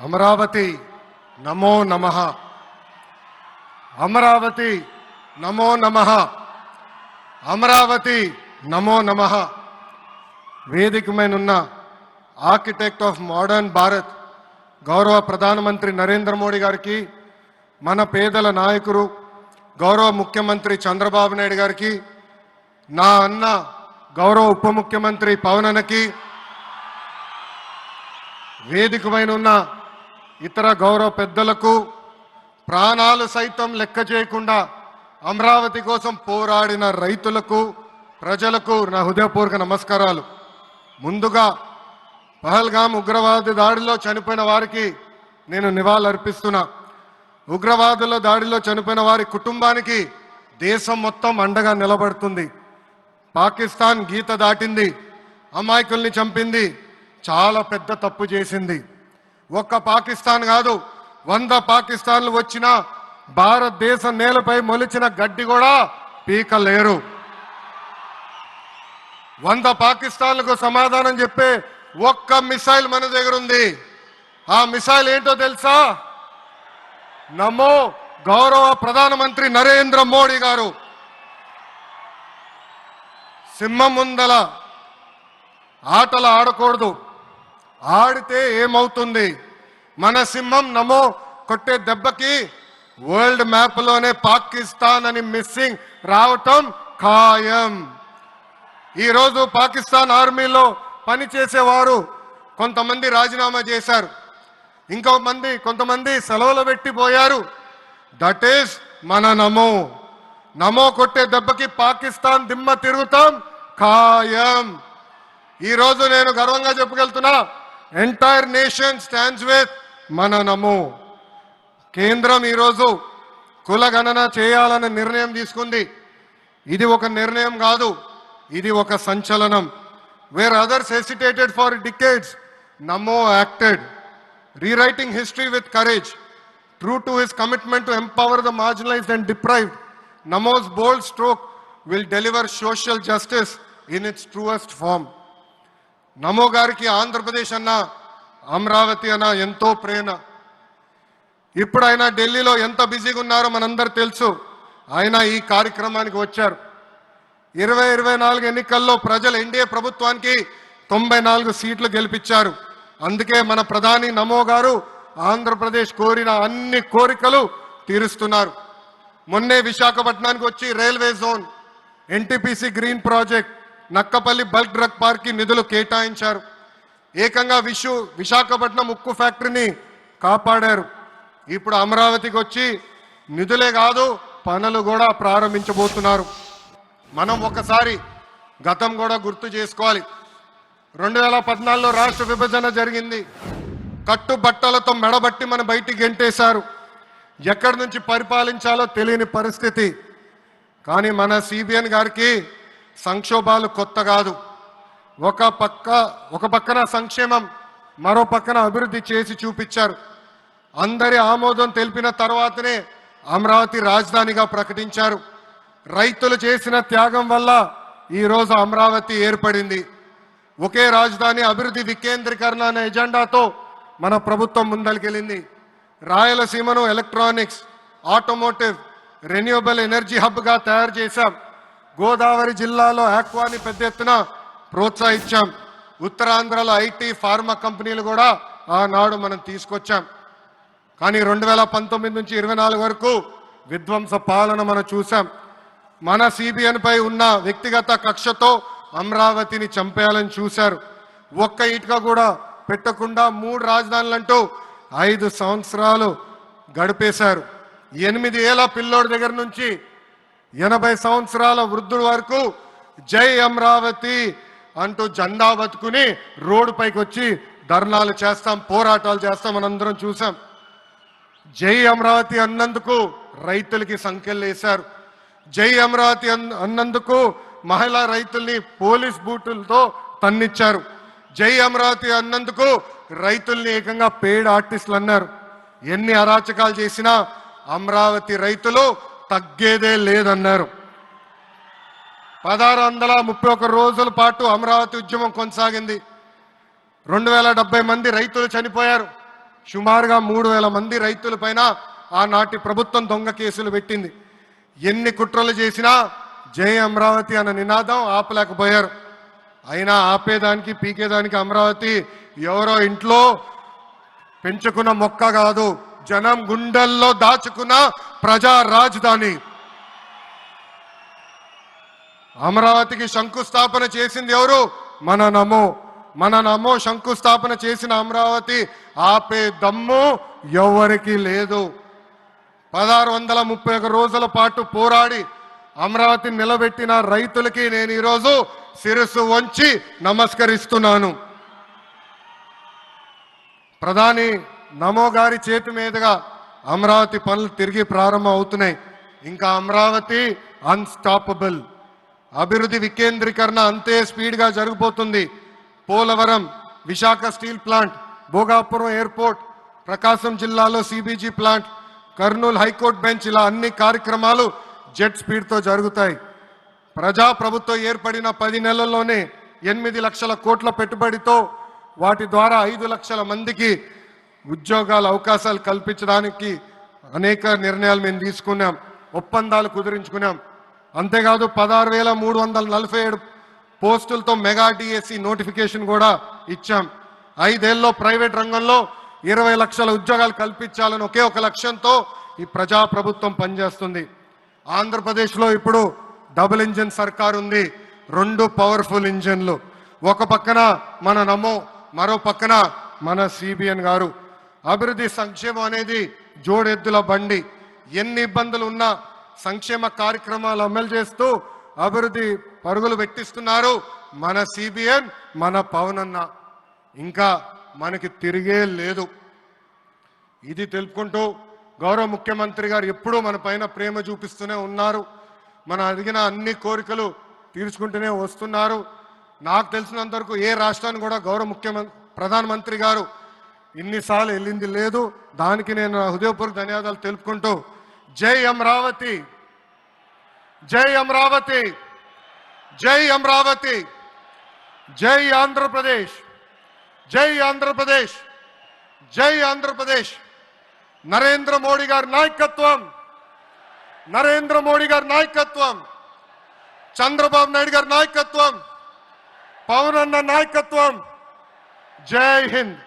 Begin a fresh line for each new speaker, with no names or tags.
అమరావతి నమో నమః. అమరావతి నమో నమః. అమరావతి నమో నమః. వేదిక మీద ఆర్కిటెక్ట్ ఆఫ్ మోడర్న్ భారత్ గౌరవ ప్రధానమంత్రి నరేంద్ర మోడీ గారికి, మన పేదల నాయకుడు గౌరవ ముఖ్యమంత్రి చంద్రబాబు నాయుడు గారికి, నా అన్న గౌరవ ఉప ముఖ్యమంత్రి పవన్ అన్నకి, వేదిక మీద ఇతర గౌరవ పెద్దలకు, ప్రాణాలు సైతం లెక్క చేయకుండా అమరావతి కోసం పోరాడిన రైతులకు, ప్రజలకు నా హృదయపూర్వక నమస్కారాలు. ముందుగా పహల్గామ్ ఉగ్రవాద దాడిలో చనిపోయిన వారికి నేను నివాళులర్పిస్తున్నా. ఉగ్రవాదుల దాడిలో చనిపోయిన వారి కుటుంబానికి దేశం మొత్తం అండగా నిలబడుతుంది. పాకిస్తాన్ గీత దాటింది, అమాయకుల్ని చంపింది, చాలా పెద్ద తప్పు చేసింది. ఒక్క పాకిస్తాన్ కాదు, 100 పాకిస్తాన్లు వచ్చినా భారతదేశ నేలపై మొలిచిన గడ్డి కూడా పీకలేరు. 100 పాకిస్తాన్లకు సమాధానం చెప్పే ఒక్క మిసైల్ మన దగ్గర ఉంది. ఆ మిసైల్ ఏంటో తెలుసా? నమో గౌరవ ప్రధానమంత్రి నరేంద్ర మోడీ గారు. సింహం ముందల ఆటలు ఆడకూడదు, ఆడితే ఏమవుతుంది? మన సింహం నమో కొట్టే దెబ్బకి వరల్డ్ మ్యాప్లోనే పాకిస్తాన్ అని మిస్సింగ్ రావటం ఖాయం. ఈరోజు పాకిస్తాన్ ఆర్మీలో పనిచేసేవారు కొంతమంది రాజీనామా చేశారు, కొంతమంది సెలవులు పెట్టిపోయారు. దట్ ఈస్ మన నమో. నమో కొట్టే దెబ్బకి పాకిస్తాన్ దిమ్మ తిరుగుతాం ఖాయం. ఈరోజు నేను గర్వంగా చెప్పగలుగుతున్నా, ఎంటైర్ నేషన్ స్టాండ్స్ విత్ మన నమో. కేంద్రం ఈరోజు కులగణన చేయాలనే నిర్ణయం తీసుకుంది. ఇది ఒక నిర్ణయం కాదు, ఇది ఒక సంచలనం. Wear others hesitated for decades, Namo acted, rewriting history with courage. True to his commitment to empower the marginalized and deprived, Namo's bold stroke will deliver social justice in its truest form. నమో గారికి ఆంధ్రప్రదేశ్ అన్న, అమరావతి అన్న ఎంతో ప్రేమ. ఇప్పుడు ఆయన ఢిల్లీలో ఎంత బిజీగా ఉన్నారో మనందరూ తెలుసు. ఆయన ఈ కార్యక్రమానికి వచ్చారు. 2024 ఎన్నికల్లో ప్రజలు ఎన్డీఏ ప్రభుత్వానికి 94 సీట్లు గెలిపించారు. అందుకే మన ప్రధాని నమో గారు ఆంధ్రప్రదేశ్ కోరిన అన్ని కోరికలు తీరుస్తున్నారు. మొన్నే విశాఖపట్నానికి వచ్చి railway zone, NTPC green project, Nakkapalli bulk drug park కి నిధులు కేటాయించారు. ఏకంగా విశాఖపట్నం ఉక్కు ఫ్యాక్టరీని కాపాడారు. ఇప్పుడు అమరావతికి వచ్చి నిధులే కాదు పనులు కూడా ప్రారంభించబోతున్నారు. మనం ఒకసారి గతం కూడా గుర్తు చేసుకోవాలి. 2014లో రాష్ట్ర విభజన జరిగింది. కట్టుబట్టలతో మెడబట్టి మన బయటికి గెంటేశారు. ఎక్కడి నుంచి పరిపాలించాలో తెలియని పరిస్థితి. కానీ మన సిబిఎన్ గారికి సంక్షోభాలు కొత్త కాదు. ఒక పక్కన సంక్షేమం, మరో పక్కన అభివృద్ధి చేసి చూపించారు. అందరి ఆమోదం తెలిపిన తర్వాతనే అమరావతి రాజధానిగా ప్రకటించారు. రైతులు చేసిన త్యాగం వల్ల ఈరోజు అమరావతి ఏర్పడింది. ఒకే రాజధాని, అభివృద్ధి, వికేంద్రీకరణ అనే ఎజెండాతో మన ప్రభుత్వం ముందరికెళ్ళింది. రాయలసీమను ఎలక్ట్రానిక్స్, ఆటోమోటివ్, రెన్యూవబుల్ ఎనర్జీ హబ్గా తయారు చేశాం. గోదావరి జిల్లాలో ఆక్వాని పెద్ద ఎత్తున ప్రోత్సహించాం. ఉత్తరాంధ్రలో ఐటీ, ఫార్మా కంపెనీలు కూడా ఆనాడు మనం తీసుకొచ్చాం. కానీ 2019 నుంచి 24 వరకు విధ్వంస పాలన మనం చూసాం. మన సిబిఎన్ పై ఉన్న వ్యక్తిగత కక్షతో అమరావతిని చంపేయాలని చూశారు. ఒక్క ఇటుక కూడా పెట్టకుండా 3 రాజధానులంటూ 5 సంవత్సరాలు గడిపేశారు. 8 ఏళ్ల పిల్లోడి దగ్గర నుంచి 80 సంవత్సరాల వృద్ధుల వరకు జై అమరావతి అంటూ జెండా బతుకుని రోడ్డు పైకి వచ్చి ధర్నాలు చేస్తాం, పోరాటాలు చేస్తాం, మనందరం చూసాం. జై అమరావతి అన్నందుకు రైతులకి సంఖ్యలు వేశారు. జై అమరావతి అన్నందుకు మహిళా రైతుల్ని పోలీస్ బూటులతో తన్నిచ్చారు. జై అమరావతి అన్నందుకు రైతుల్ని ఏకంగా పెయిడ్ ఆర్టిస్టులు అన్నారు. ఎన్ని అరాచకాలు చేసినా అమరావతి రైతులు తగ్గేదే లేదన్నారు. 1631 రోజుల పాటు అమరావతి ఉద్యమం కొనసాగింది. 2070 మంది రైతులు చనిపోయారు. సుమారుగా 3,000 మంది రైతులపైన ఆనాటి ప్రభుత్వం దొంగ కేసులు పెట్టింది. ఎన్ని కుట్రలు చేసినా జై అమరావతి అన్న నినాదం ఆపలేకపోయారు. అయినా ఆపేదానికి పీకేదానికి అమరావతి ఎవరో ఇంట్లో పెంచుకున్న మొక్క కాదు, జనం గుండెల్లో దాచుకున్న ప్రజా రాజధాని. అమరావతికి శంకుస్థాపన చేసింది ఎవరు? మన నమో శంకుస్థాపన చేసిన అమరావతి ఆపే దమ్ము ఎవరికి లేదు. 1631 రోజుల పాటు పోరాడి అమరావతిని నిలబెట్టిన రైతులకి నేను ఈరోజు శిరస్సు వంచి నమస్కరిస్తున్నాను. ప్రధాని నమో గారి చేతి మీదుగా అమరావతి పనులు తిరిగి ప్రారంభం అవుతున్నాయి. ఇంకా అమరావతి అన్స్టాపబుల్. అభివృద్ధి వికేంద్రీకరణ అంతే స్పీడ్గా జరిగిపోతుంది. Polavaram, Visakha steel plant, Bhogapuram airport, Prakasam జిల్లాలో CBG plant, Kurnool high court bench, ఇలా అన్ని కార్యక్రమాలు జెట్ స్పీడ్తో జరుగుతాయి. ప్రజాప్రభుత్వం ఏర్పడిన 10 నెలల్లోనే 8 లక్షల కోట్ల పెట్టుబడితో వాటి ద్వారా 5 లక్షల మందికి ఉద్యోగాల అవకాశాలు కల్పించడానికి అనేక నిర్ణయాలు మేము తీసుకున్నాం, ఒప్పందాలు కుదిరించుకున్నాం. అంతేకాదు 16,347 పోస్టులతో మెగా డిఎస్సి నోటిఫికేషన్ కూడా ఇచ్చాం. 5 ఏళ్ళలో ప్రైవేట్ రంగంలో 20 లక్షల ఉద్యోగాలు కల్పించాలని ఒకే ఒక లక్ష్యంతో ఈ ప్రజాప్రభుత్వం పనిచేస్తుంది. ఆంధ్రప్రదేశ్లో ఇప్పుడు డబుల్ ఇంజిన్ సర్కార్ ఉంది. 2 పవర్ఫుల్ ఇంజిన్లు. ఒక పక్కన మన నమో, మరో పక్కన మన సిబిఎన్ గారు. అభివృద్ధి సంక్షేమం అనేది జోడెద్దుల బండి. ఎన్ని ఇబ్బందులు ఉన్నా సంక్షేమ కార్యక్రమాలు అమలు చేస్తూ అభివృద్ధి పరుగులు పెట్టిస్తున్నారు మన సిబిఎన్, మన పవన్ అన్న. ఇంకా మనకి తిరిగే లేదు. ఇది తెలుపుకుంటూ గౌరవ ముఖ్యమంత్రి గారు ఎప్పుడూ మన పైన ప్రేమ చూపిస్తూనే ఉన్నారు. మన అడిగిన అన్ని కోరికలు తీర్చుకుంటూనే వస్తున్నారు. నాకు తెలిసినంత వరకు ఏ రాష్ట్రాన్ని కూడా గౌరవ ప్రధానమంత్రి గారు ఇన్నిసార్లు వెళ్ళింది లేదు. దానికి నేను హృదయపూర్వక ధన్యవాదాలు తెలుపుకుంటూ జై అమరావతి, జై అమరావతి, జై అమరావతి, జై ఆంధ్రప్రదేశ్, జై ఆంధ్రప్రదేశ్, జై ఆంధ్రప్రదేశ్. నరేంద్ర మోడీ గారి నాయకత్వం, నరేంద్ర మోడీ గారి నాయకత్వం, చంద్రబాబు నాయుడు గారి నాయకత్వం, పవన్ అన్న నాయకత్వం. జై హింద్.